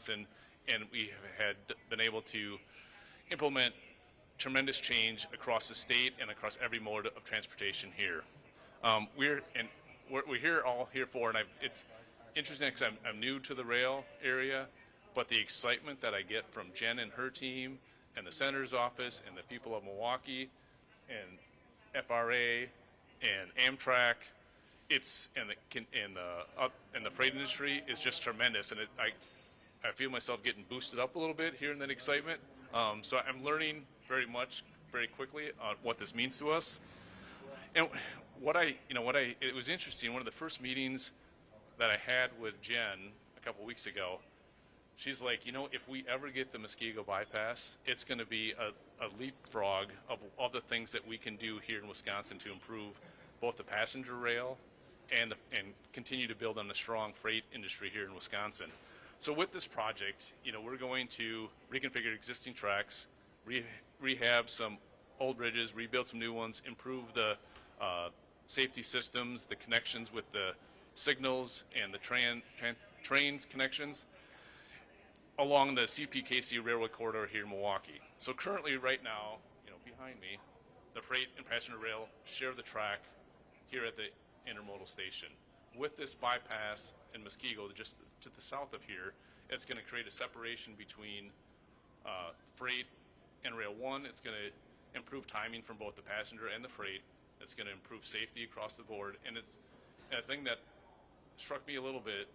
Wisconsin, and we have been able to implement tremendous change across the state and across every mode of transportation here. We're all here for, and it's interesting because I'm new to the rail area, but the excitement that I get from Jen and her team and the senator's office and the people of Milwaukee and FRA and Amtrak, and the freight industry is just tremendous, and I feel myself getting boosted up a little bit here in that excitement. So I'm learning very quickly on what this means to us. And it was interesting. One of the first meetings that I had with Jen a couple weeks ago, she's like, if we ever get the Muskego Bypass, it's going to be a leapfrog of the things that we can do here in Wisconsin to improve both the passenger rail and continue to build on the strong freight industry here in Wisconsin. So with this project, we're going to reconfigure existing tracks, rehab some old bridges, rebuild some new ones, improve the safety systems, the connections with the signals and the trains connections along the CPKC railroad corridor here in Milwaukee. So currently, right now, behind me, the freight and passenger rail share the track here at the intermodal station. With this bypass in Muskego, just to the south of here, it's going to create a separation between freight and rail one. It's going to improve timing from both the passenger and the freight. It's going to improve safety across the board, and it's a thing that struck me a little bit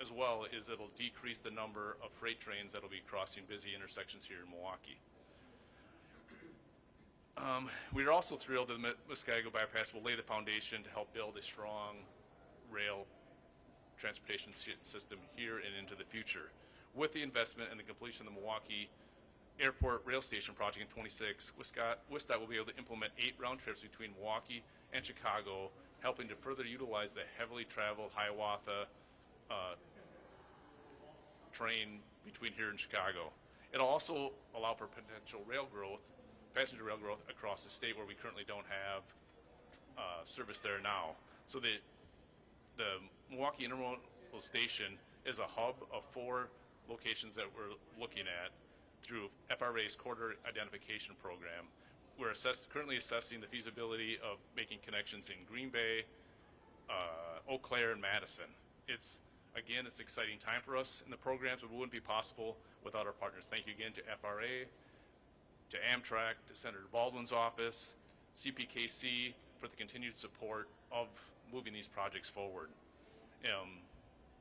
as well is it'll decrease the number of freight trains that'll be crossing busy intersections here in Milwaukee. We're also thrilled that the Muskego Bypass will lay the foundation to help build a strong rail transportation system here and into the future. With the investment and the completion of the Milwaukee Airport Rail Station project in 26, WisDOT will be able to implement 8 round trips between Milwaukee and Chicago, helping to further utilize the heavily traveled Hiawatha train between here and Chicago. It'll also allow for potential rail growth, passenger rail growth across the state where we currently don't have service there now. So the Milwaukee Intermodal Station is a hub of 4 locations that we're looking at through FRA's corridor identification program. We're currently assessing the feasibility of making connections in Green Bay, Eau Claire, and Madison. It's an exciting time for us in the programs, but it wouldn't be possible without our partners. Thank you again to FRA, to Amtrak, to Senator Baldwin's office, CPKC for the continued support of moving these projects forward.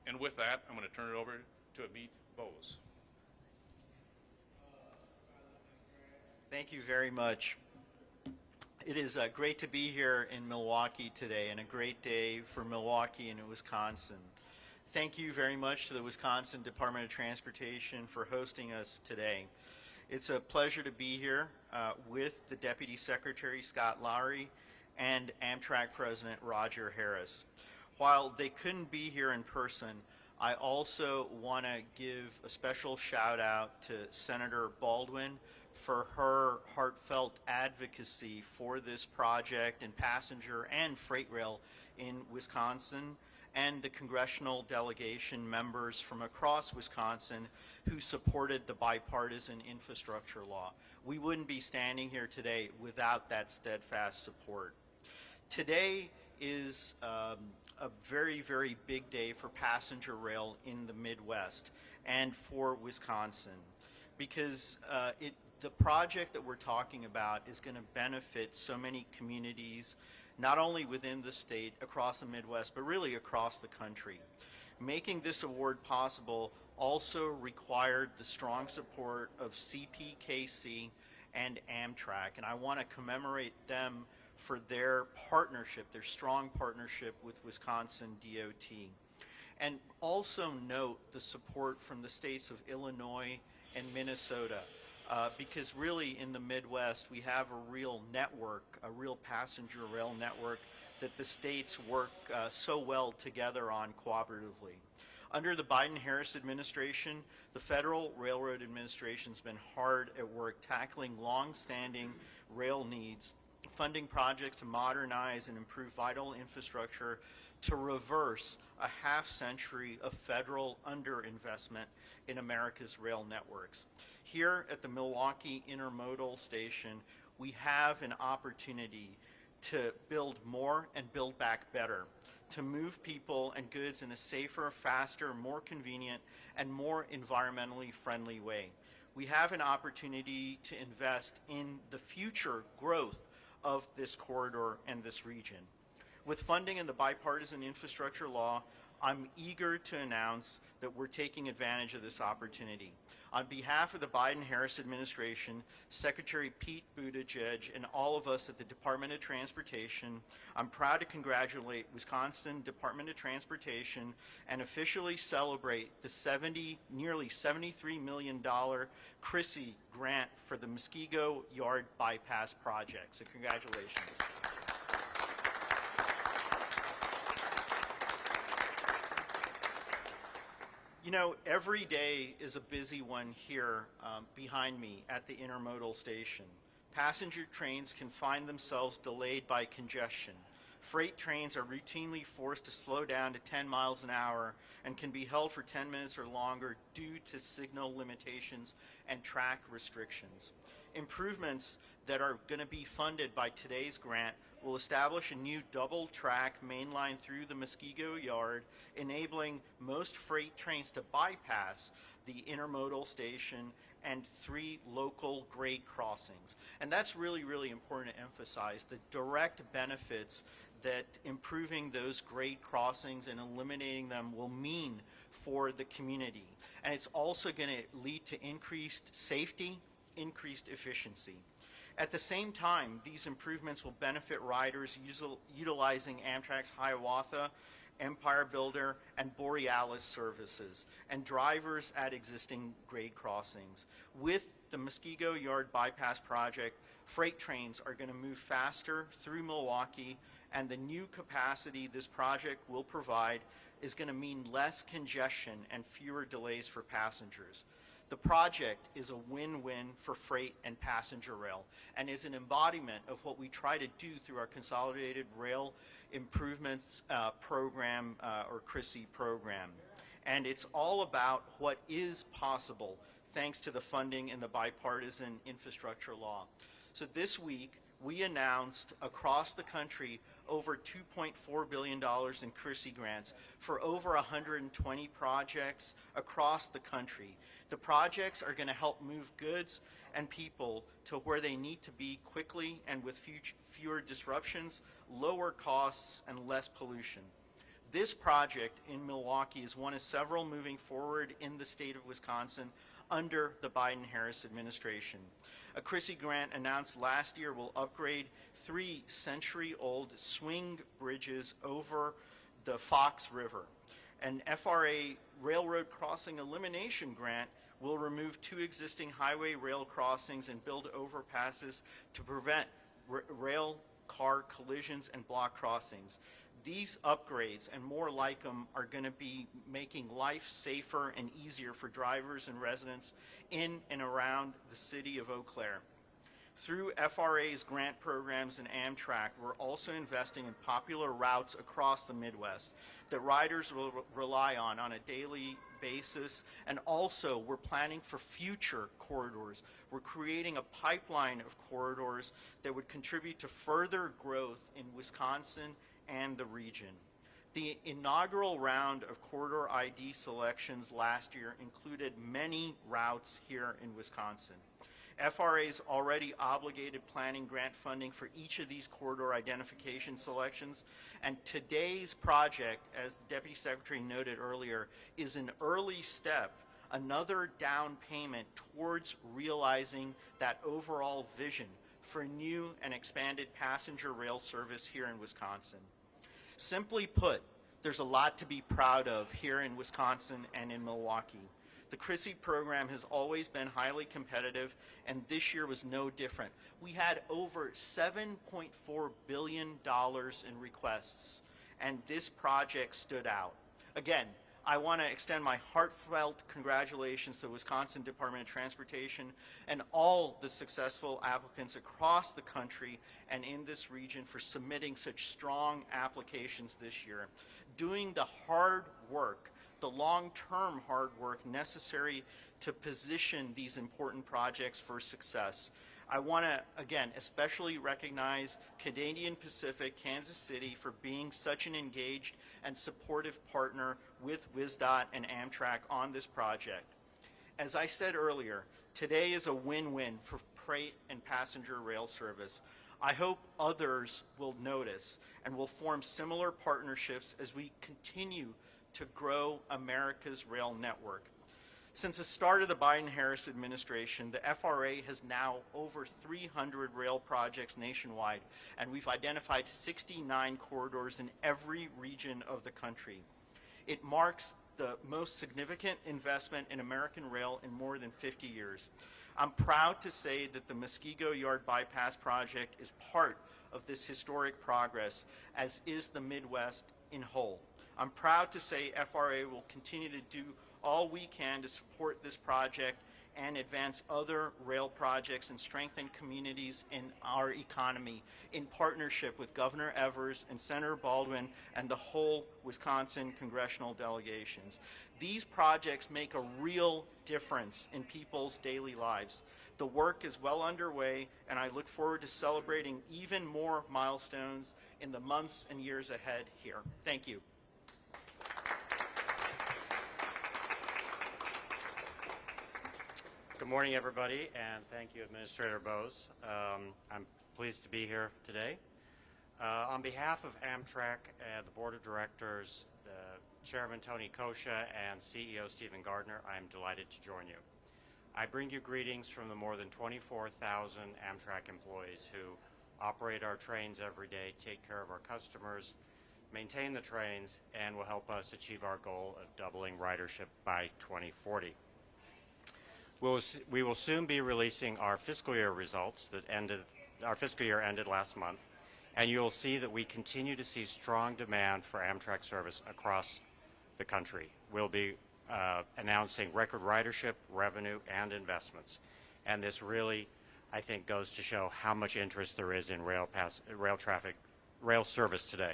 And with that, I'm going to turn it over to Amit Bose. Thank you very much. It is great to be here in Milwaukee today, and a great day for Milwaukee and Wisconsin. Thank you very much to the Wisconsin Department of Transportation for hosting us today. It's a pleasure to be here with the Deputy Secretary Scott Lowry and Amtrak President Roger Harris. While they couldn't be here in person, I also want to give a special shout out to Senator Baldwin for her heartfelt advocacy for this project in passenger and freight rail in Wisconsin, and the congressional delegation members from across Wisconsin who supported the bipartisan infrastructure law. We wouldn't be standing here today without that steadfast support. Today is a very, very big day for passenger rail in the Midwest and for Wisconsin, because the project that we're talking about is going to benefit so many communities, not only within the state, across the Midwest, but really across the country. Making this award possible also required the strong support of CPKC and Amtrak, and I want to commemorate them for their partnership, their strong partnership with Wisconsin DOT. And also note the support from the states of Illinois and Minnesota, because really in the Midwest we have a real network, a real passenger rail network that the states work so well together on cooperatively. Under the Biden-Harris administration, the Federal Railroad Administration has been hard at work tackling long-standing rail needs, funding projects to modernize and improve vital infrastructure to reverse a half-century of federal underinvestment in America's rail networks. Here at the Milwaukee Intermodal Station, we have an opportunity to build more and build back better, to move people and goods in a safer, faster, more convenient, and more environmentally friendly way. We have an opportunity to invest in the future growth of this corridor and this region. With funding in the bipartisan infrastructure law, I'm eager to announce that we're taking advantage of this opportunity. On behalf of the Biden-Harris administration, Secretary Pete Buttigieg, and all of us at the Department of Transportation, I'm proud to congratulate Wisconsin Department of Transportation and officially celebrate the nearly $73 million CRISI grant for the Muskego Yard Bypass project. So congratulations. You know, every day is a busy one here behind me at the intermodal station. Passenger trains can find themselves delayed by congestion. Freight trains are routinely forced to slow down to 10 miles an hour and can be held for 10 minutes or longer due to signal limitations and track restrictions. Improvements that are going to be funded by today's grant will establish a new double-track main line through the Muskego Yard, enabling most freight trains to bypass the intermodal station and 3 local grade crossings. And that's really, really important to emphasize, the direct benefits that improving those grade crossings and eliminating them will mean for the community. And it's also going to lead to increased safety, increased efficiency. At the same time, these improvements will benefit riders utilizing Amtrak's Hiawatha, Empire Builder, and Borealis services, and drivers at existing grade crossings. With the Muskego Yard Bypass project, freight trains are going to move faster through Milwaukee, and the new capacity this project will provide is going to mean less congestion and fewer delays for passengers. The project is a win-win for freight and passenger rail and is an embodiment of what we try to do through our Consolidated Rail Improvements Program, or CRISI program. And it's all about what is possible thanks to the funding in the bipartisan infrastructure law. So this week, we announced across the country over $2.4 billion in CRISI grants for over 120 projects across the country. The projects are going to help move goods and people to where they need to be quickly and with fewer disruptions, lower costs, and less pollution. This project in Milwaukee is one of several moving forward in the state of Wisconsin under the Biden-Harris administration. A CRISI grant announced last year will upgrade 3 century-old swing bridges over the Fox River. An FRA railroad crossing elimination grant will remove 2 existing highway rail crossings and build overpasses to prevent rail car collisions and block crossings. These upgrades and more like them are going to be making life safer and easier for drivers and residents in and around the city of Eau Claire. Through FRA's grant programs and Amtrak, we're also investing in popular routes across the Midwest that riders will rely on a daily basis, and also we're planning for future corridors. We're creating a pipeline of corridors that would contribute to further growth in Wisconsin and the region. The inaugural round of corridor ID selections last year included many routes here in Wisconsin. FRA's already obligated planning grant funding for each of these corridor identification selections, and today's project, as the Deputy Secretary noted earlier, is an early step, another down payment towards realizing that overall vision for new and expanded passenger rail service here in Wisconsin. Simply put, there's a lot to be proud of here in Wisconsin and in Milwaukee. The CRISI program has always been highly competitive, and this year was no different. We had over $7.4 billion in requests, and this project stood out. Again, I want to extend my heartfelt congratulations to the Wisconsin Department of Transportation and all the successful applicants across the country and in this region for submitting such strong applications this year, doing the hard work, the long-term hard work necessary to position these important projects for success. I want to, again, especially recognize Canadian Pacific, Kansas City, for being such an engaged and supportive partner with WisDOT and Amtrak on this project. As I said earlier, today is a win-win for freight and passenger rail service. I hope others will notice and will form similar partnerships as we continue to grow America's rail network. Since the start of the Biden-Harris administration, the FRA has now over 300 rail projects nationwide, and we've identified 69 corridors in every region of the country. It marks the most significant investment in American rail in more than 50 years. I'm proud to say that the Muskego Yard Bypass project is part of this historic progress, as is the Midwest in whole. I'm proud to say FRA will continue to do all we can to support this project and advance other rail projects and strengthen communities in our economy in partnership with Governor Evers and Senator Baldwin and the whole Wisconsin congressional delegations. These projects make a real difference in people's daily lives. The work is well underway, and I look forward to celebrating even more milestones in the months and years ahead here. Thank you. Good morning, everybody, and thank you, Administrator Bose. I'm pleased to be here today. On behalf of Amtrak, the Board of Directors, the Chairman Tony Kosha, and CEO Stephen Gardner, I am delighted to join you. I bring you greetings from the more than 24,000 Amtrak employees who operate our trains every day, take care of our customers, maintain the trains, and will help us achieve our goal of doubling ridership by 2040. We will soon be releasing our fiscal year results our fiscal year ended last month, and you'll see that we continue to see strong demand for Amtrak service across the country. We'll be announcing record ridership, revenue, and investments, and this really, I think, goes to show how much interest there is in rail service today.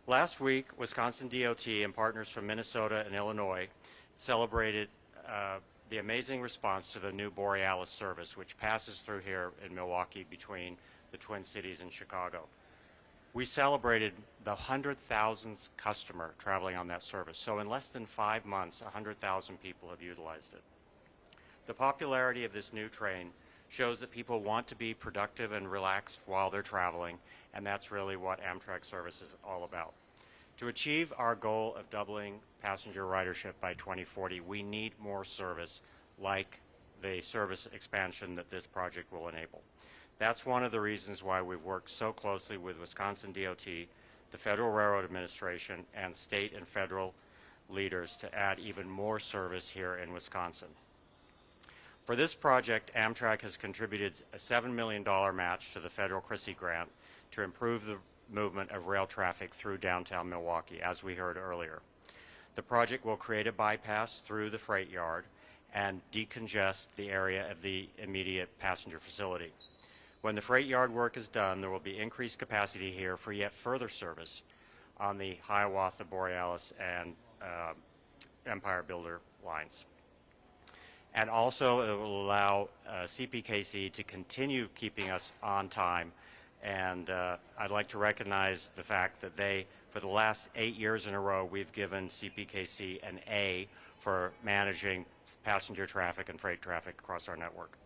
Last week, Wisconsin DOT and partners from Minnesota and Illinois celebrated the amazing response to the new Borealis service, which passes through here in Milwaukee between the Twin Cities and Chicago. We celebrated the 100,000th customer traveling on that service. So in less than 5 months, 100,000 people have utilized it. The popularity of this new train shows that people want to be productive and relaxed while they're traveling, and that's really what Amtrak service is all about. To achieve our goal of doubling passenger ridership by 2040, we need more service like the service expansion that this project will enable. That's one of the reasons why we've worked so closely with Wisconsin DOT, the Federal Railroad Administration, and state and federal leaders to add even more service here in Wisconsin. For this project, Amtrak has contributed a $7 million match to the federal Chrissy grant to improve the movement of rail traffic through downtown Milwaukee, as we heard earlier. The project will create a bypass through the freight yard and decongest the area of the immediate passenger facility. When the freight yard work is done, there will be increased capacity here for yet further service on the Hiawatha, Borealis, and Empire Builder lines. And also it will allow CPKC to continue keeping us on time. And I'd like to recognize the fact that for the last 8 years in a row, we've given CPKC an A for managing passenger traffic and freight traffic across our network.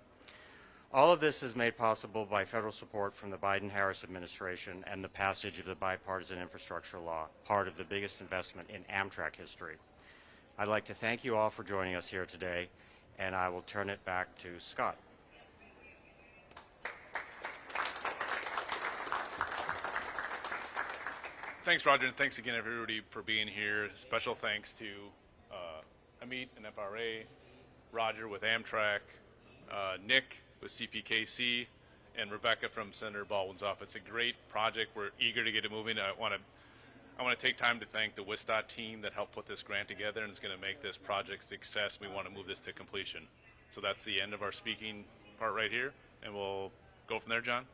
All of this is made possible by federal support from the Biden-Harris administration and the passage of the bipartisan infrastructure law, part of the biggest investment in Amtrak history. I'd like to thank you all for joining us here today, and I will turn it back to Scott. Thanks, Roger, and thanks again, everybody, for being here. Special thanks to Amit and FRA, Roger with Amtrak, Nick with CPKC, and Rebecca from Senator Baldwin's office. It's a great project. We're eager to get it moving. I want to I want to take time to thank the WisDOT team that helped put this grant together and is going to make this project a success. We want to move this to completion. So that's the end of our speaking part right here, and we'll go from there, John.